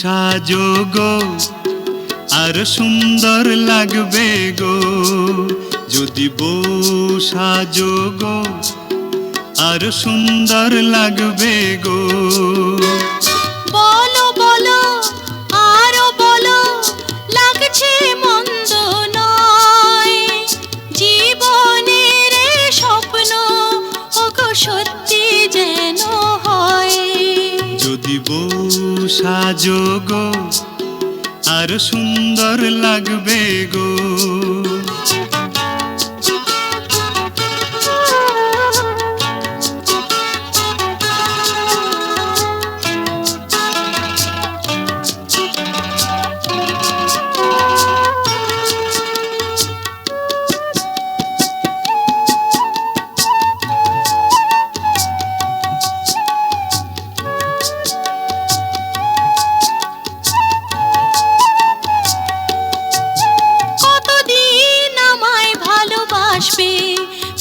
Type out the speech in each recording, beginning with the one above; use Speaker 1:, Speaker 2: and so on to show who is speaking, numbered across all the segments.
Speaker 1: সাজো গো আর সুন্দর লাগবে গো, যদি বউ সাজো গো আর সুন্দর লাগবে গো।
Speaker 2: বলো বলো আরো বলো, লাগছে মন্দ নয়, জীবনের স্বপ্ন ওগো সত্যি যেন হয়।
Speaker 1: যদি বউ সাজো গো আর সুন্দর লাগবে গো।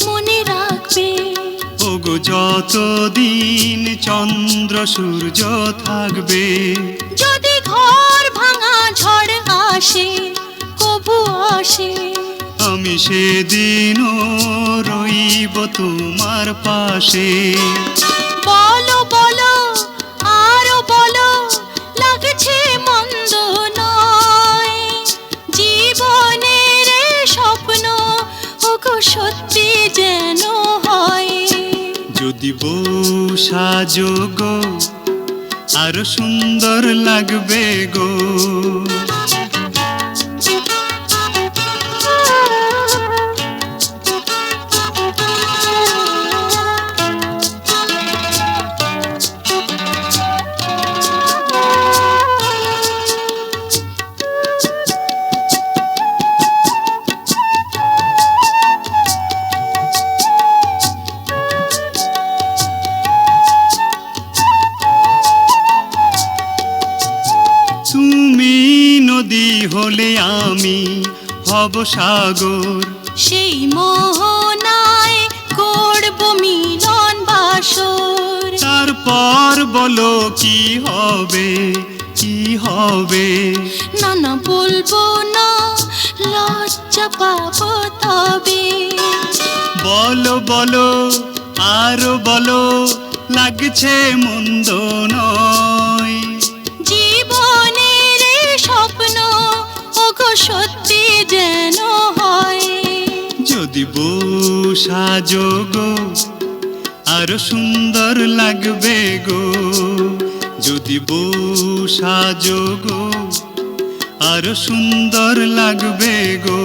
Speaker 2: মনে রাখবে
Speaker 1: ওগো যতদিন চন্দ্র সূর্য থাকবে,
Speaker 2: যদি ঘর ভাঙা ঝড় আসে কবু আসে,
Speaker 1: আমি সেদিনও রইব তোমার পাশে।
Speaker 2: বলো বলো আরো বলো, লাগছে মন্দ নয়, জীবনের স্বপ্ন ওগো সত্যি যেন হয়।
Speaker 1: যদি বউ সাজো গো আর সুন্দর লাগবে গো। তুমি নদী হলে আমি হব সাগর,
Speaker 2: সেই মোহনায় গড়ব মিলন বাসর।
Speaker 1: তারপর বলো কি হবে কি হবে,
Speaker 2: না না বলবো না, লজ্জা পাবো তবে।
Speaker 1: বলো বলো আরো বলো, লাগছে মন্দ নয়,
Speaker 2: জীবনের স্বপ্ন ওগো সত্যি যেন হয়।
Speaker 1: যদি বউ সাজো গো আর সুন্দর লাগবে গো। যদি বউ সাজো গো আর সুন্দর লাগবে গো।